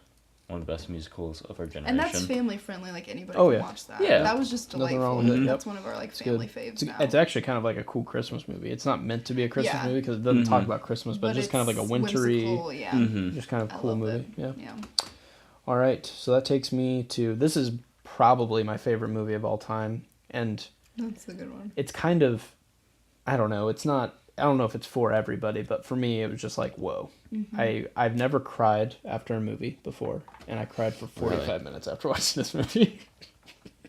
one of the best musicals of our generation. And that's family friendly. Like anybody can watch that. Yeah. That was just Nothing delightful. wrong with it. That's one of our like family faves now. It's actually kind of like a cool Christmas movie. It's not meant to be a Christmas movie because it doesn't talk about Christmas, but it's just kind of like a wintry, whimsical, just kind of cool movie. Yeah. All right, so that takes me to, this is probably my favorite movie of all time, and that's the good one. It's kind of, I don't know if it's for everybody, but for me it was just like, whoa. I've never cried after a movie before, and I cried for 45 minutes after watching this movie.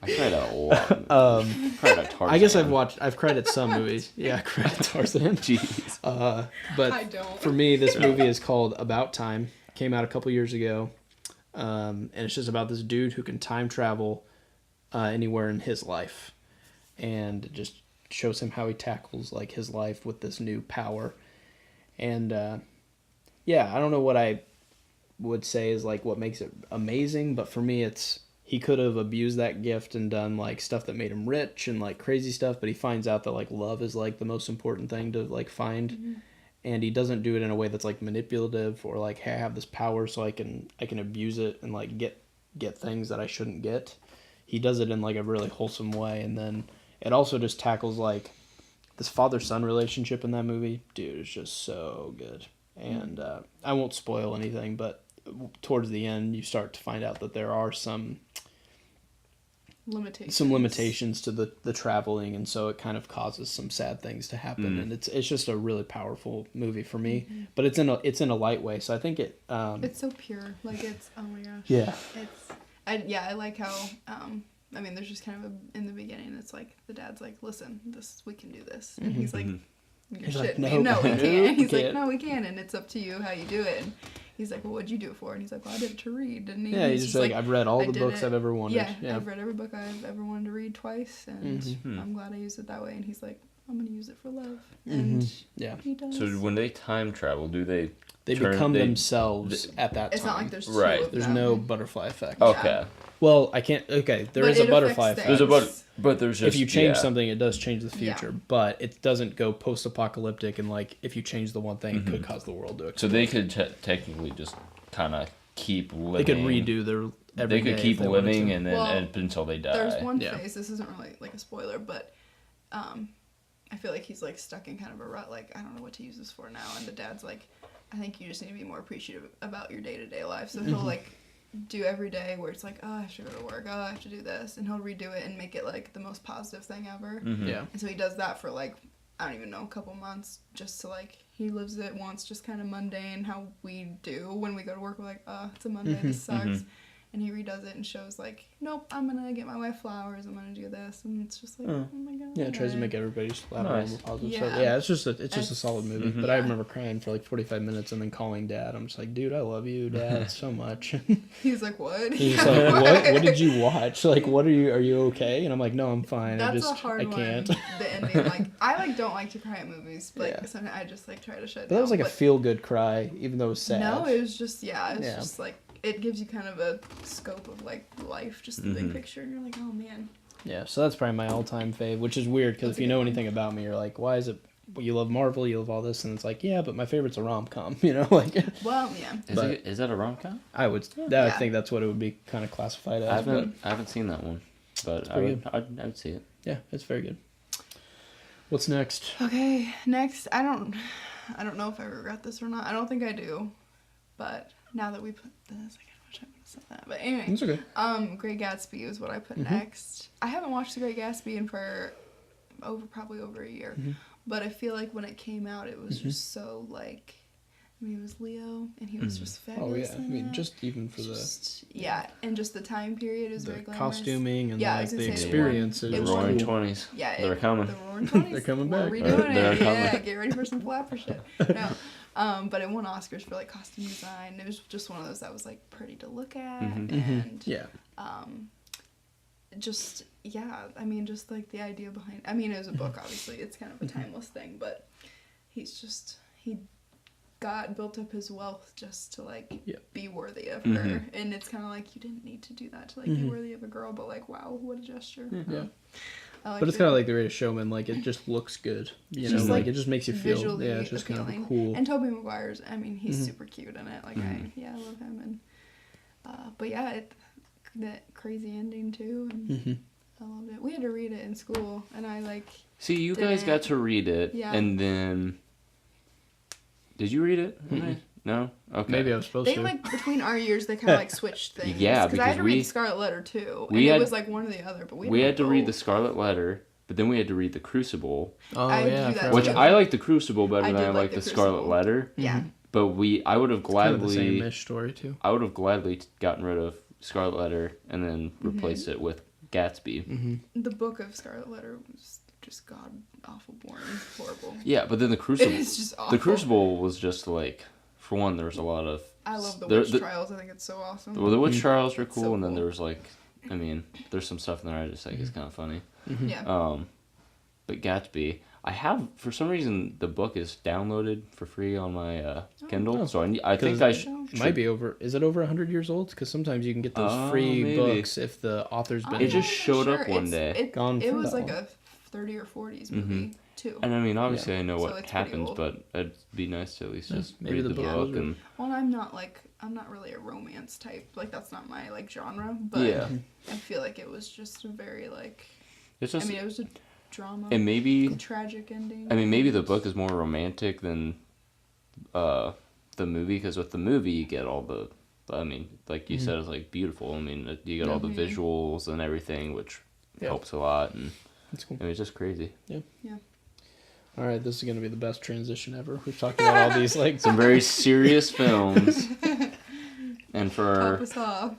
I cried a lot. Cried at Tarzan. I guess I've cried at some movies. Yeah, I cried at Tarzan. Jeez. But I don't. For me, this movie is called About Time. Came out a couple years ago. And it's just about this dude who can time travel anywhere in his life. And it just shows him how he tackles like his life with this new power. And I don't know what I would say is like what makes it amazing, but for me it's he could have abused that gift and done like stuff that made him rich and like crazy stuff, but he finds out that like love is like the most important thing to like find. And he doesn't do it in a way that's like manipulative or like, hey, I have this power so I can abuse it and like get things that I shouldn't get. He does it in like a really wholesome way. And then it also just tackles like this father-son relationship in that movie. Dude, it's just so good. And I won't spoil anything, but towards the end you start to find out that there are some limitations to the traveling, and so it kind of causes some sad things to happen. And it's just a really powerful movie for me, but it's in a light way, so I think it's so pure, like it's, oh my gosh, yeah, I like how I mean there's just kind of in the beginning it's like the dad's like, listen, we can do this, and he's like, you're shitting me. No, we can't. He's like, no, we can, and it's up to you how you do it. And he's like, well, what'd you do it for? And he's like, well, I did it to read. And he's just like, I've read all the books I've ever wanted. Yeah, I've read every book I've ever wanted to read twice, and I'm glad I used it that way. And he's like, I'm going to use it for love. And he does. So when they time travel, do they become themselves at that time? It's not like there's two of There's them. no butterfly effect. Okay. Well, I can't. Okay, there is a butterfly effect. But there's just, if you change something, it does change the future, but it doesn't go post-apocalyptic. And like, if you change the one thing, it could cause the world to explode. So they could technically just kind of keep living. They could redo their every They could keep living and then until they die. There's one phase. This isn't really like a spoiler, but I feel like he's like stuck in kind of a rut. Like, I don't know what to use this for now. And the dad's like, I think you just need to be more appreciative about your day-to-day life. So he'll like do every day where it's like, oh, I should go to work, oh, I have to do this, and he'll redo it and make it like the most positive thing ever. Yeah. And so he does that for like, I don't even know, a couple months, just to like, he lives it once, just kind of mundane, how we do when we go to work. We're like, oh, it's a Monday, this sucks. And he redoes it and shows like, nope, I'm gonna get my wife flowers, I'm gonna do this, and it's just like, oh my god. Yeah, it tries to make everybody just laugh Nice. and positive Yeah. stuff. Yeah, it's just a solid movie. But I Yeah. remember crying for like 45 minutes and then calling Dad. I'm just like, dude, I love you, Dad, so much. He's like, what? He's like, what did you watch? Like, are you okay? And I'm like, no, I'm fine. That's a hard I can't. one. The ending, like, I like don't like to cry at movies, but Yeah. sometimes I just like try to shut But that was down. like a feel good cry, even though it was sad. No, it was just it's Yeah. just like it gives you kind of a scope of like life, just the big picture, and you're like, oh man. Yeah, so that's probably my all-time fave, which is weird because if you know anything about me, you're like, why is it? Well, you love Marvel, you love all this, and it's like, yeah, but my favorite's a rom-com, you know, like. Well, yeah. Is that a rom-com? I think that's what it would be kind of classified as. I haven't seen that one, but I would see it. Yeah, it's very good. What's next? Okay, next. I don't know if I regret this or not. I don't think I do, but now that we put this, I wish I would have said that. But anyway, It's okay. Great Gatsby is what I put next. I haven't watched The Great Gatsby in probably over a year, But I feel like when it came out, it was just so like, I mean, it was Leo, and he was just fabulous. Oh yeah, I mean, just even for and just the time period is very glamorous. Costuming and like the say, experience. The Roaring 20s. Yeah, they're coming. The Roaring 20s. They're coming back. We're redoing They're it. coming. Yeah, get ready for some flapper shit. No. But it won Oscars for like costume design. It was just one of those that was like pretty to look at, and yeah. just I mean, just like the idea behind. I mean, it was a book, obviously. It's kind of a timeless thing, but he built up his wealth just to like be worthy of her, and it's kind of like you didn't need to do that to like be worthy of a girl, but like wow, what a gesture. Yeah. Like but it's kind of like The Greatest Showman. Like it just looks good, you know. Like it just makes you feel. Yeah, it's just appealing. kind of cool. And Tobey Maguire's. I mean, he's super cute in it. Like I love him. And but yeah, that crazy ending too. And I loved it. We had to read it in school, and I like. See, you guys got to read it, and then. Did you read it? No? Okay. Maybe I was supposed to. They, like, between our years, they kind of, like, switched things. Yeah, because I had to read the Scarlet Letter, too. And it was, like, one or the other, but we had to read the Scarlet Letter, but then we had to read the Crucible. Oh, yeah. Which I like the Crucible better than I like the Scarlet Letter. Yeah. But I would have gladly... Kind of the same-ish story, too. I would have gladly gotten rid of Scarlet Letter and then replaced it with Gatsby. The book of Scarlet Letter was just god-awful boring. Horrible. Yeah, but then the Crucible... It's just awful. The Crucible was just, like... For one, there was a lot of... I love the witch trials. I think it's so awesome. Well, the witch trials were cool, and then there was, like... I mean, there's some stuff in there I just think is kind of funny. Yeah. But Gatsby... I have, for some reason, the book is downloaded for free on my Kindle, so I think I should... It might be over... Is it over 100 years old? Because sometimes you can get those free books if the author's been... It just showed up one day. It was like a 30 or 40s movie, too. And I mean, obviously I know what happens, but it'd be nice to at least just read the book. And... Well, I'm not really a romance type. Like, that's not my, like, genre, but I feel like it was just a very, like... It's just... I mean, it was a drama. And maybe... tragic ending. I mean, maybe the book is more romantic than the movie, because with the movie you get all the... I mean, like you said, it's, like, beautiful. I mean, you get all the visuals and everything, which helps a lot, and... That's cool. I mean, it's just crazy. Yeah. All right, this is going to be the best transition ever. We've talked about all these, like... Some very serious films. And Top us off.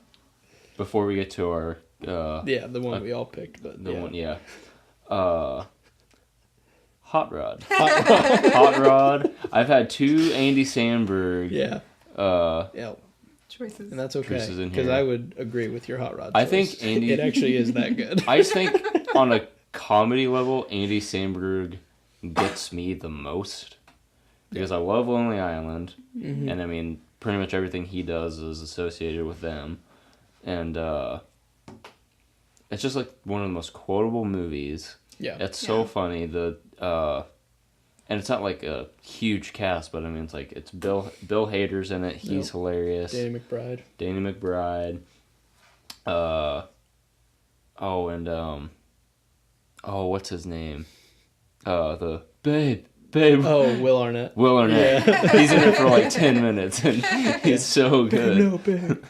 Before we get to our... the one we all picked, but... Hot Rod. Hot Rod. I've had 2 Andy Samberg. Choices. And that's okay, because I would agree with your Hot Rod choice. I think Andy... It actually is that good. I just think on a comedy level, Andy Samberg gets me the most. Because I love Lonely Island. And I mean, pretty much everything he does is associated with them. And it's just like one of the most quotable movies. Yeah. It's so funny. And it's not like a huge cast, but I mean, it's like, it's Bill Hader's in it. He's hilarious. Danny McBride. What's his name? The babe. Oh, Will Arnett. Yeah. He's in it for like 10 minutes, and he's so good. No, babe.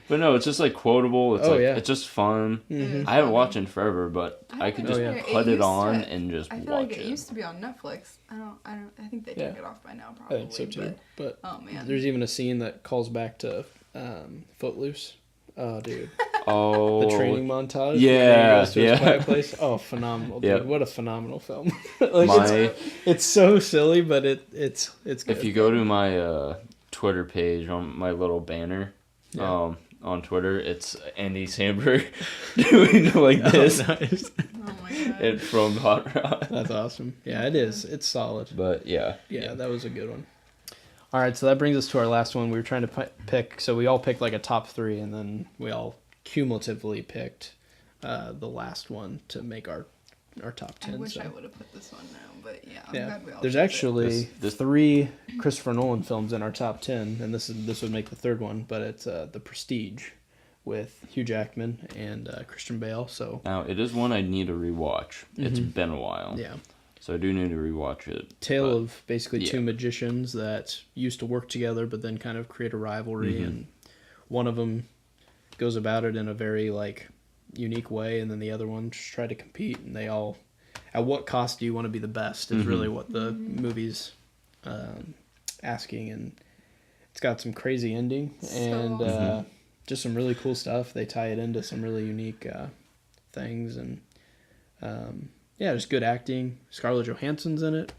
But no, it's just like quotable. It's it's just fun. I haven't watched it in forever, but I could just put it on and just watch it. I feel like it used to be on Netflix. I think they took it off by now, probably. I think so too. But oh man, there's even a scene that calls back to Footloose. Oh, dude. Oh. The training montage. Yeah. Goes to his quiet place. Oh, phenomenal, dude. What a phenomenal film. It's so silly, but it's good. If you go to my Twitter page on my little banner, on Twitter, it's Andy Samberg doing like this. Oh, nice. Oh my god. And from Hot Rod. That's awesome. Yeah, it is. It's solid. But yeah, that was a good one. All right, so that brings us to our last one. We were trying to pick, so we all picked like a top 3, and then we all cumulatively picked the last one to make our top 10. I wish I would have put this one now, but I'm glad we all There's actually 3 Christopher Nolan films in our top 10, and this would make the third one, but it's The Prestige with Hugh Jackman and Christian Bale. So now it is one I need to rewatch. It's been a while. Yeah. So I do need to rewatch it. Tale of basically 2 magicians that used to work together, but then kind of create a rivalry, and one of them goes about it in a very like unique way, and then the other one just try to compete, and they all at what cost do you want to be the best is really what the movie's asking, and it's got some crazy ending and just some really cool stuff. They tie it into some really unique things, and just good acting. Scarlett Johansson's in it,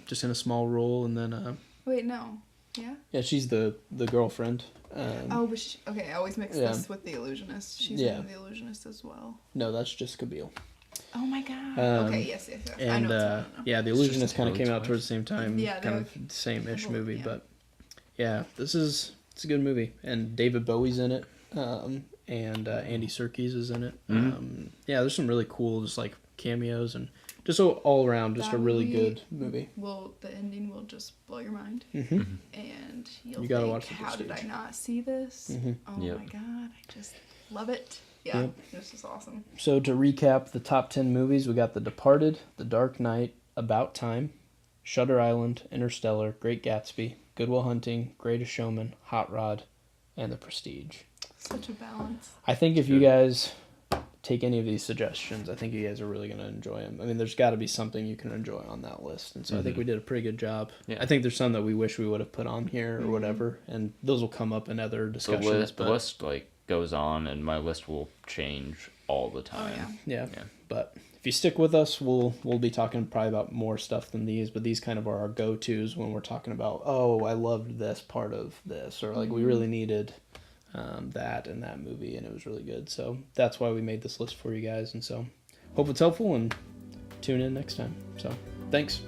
just in a small role, and then wait, no, yeah, she's the girlfriend. But I always mix this with The Illusionist. She's in The Illusionist as well. No, that's Jessica Biel. Oh my god. Okay, yes. And I know The Illusionist kind of came out towards the same time, Yeah, kind of same-ish movie, but yeah, it's a good movie, and David Bowie's in it, and Andy Serkis is in it. There's some really cool just like cameos, and just all around just a really good movie. Well, the ending will just blow your mind, and you gotta think, watch The how did I Prestige. not see this? Oh my god, I just love it. Yeah, this is awesome. So to recap the top 10 movies, we got The Departed, The Dark Knight, About Time, Shutter Island, Interstellar, Great Gatsby, Good Will Hunting, Greatest Showman, Hot Rod, and The Prestige. Such a balance. I think if you guys take any of these suggestions, I think you guys are really going to enjoy them. I mean, there's got to be something you can enjoy on that list, and so I think we did a pretty good job. Yeah. I think there's some that we wish we would have put on here or whatever, and those will come up in other discussions. The list goes on, and my list will change all the time. Oh, yeah. But if you stick with us, we'll be talking probably about more stuff than these, but these kind of are our go-tos when we're talking about, I loved this part of this, or we really needed that in that movie, and it was really good. So that's why we made this list for you guys, and so hope it's helpful, and tune in next time. So thanks.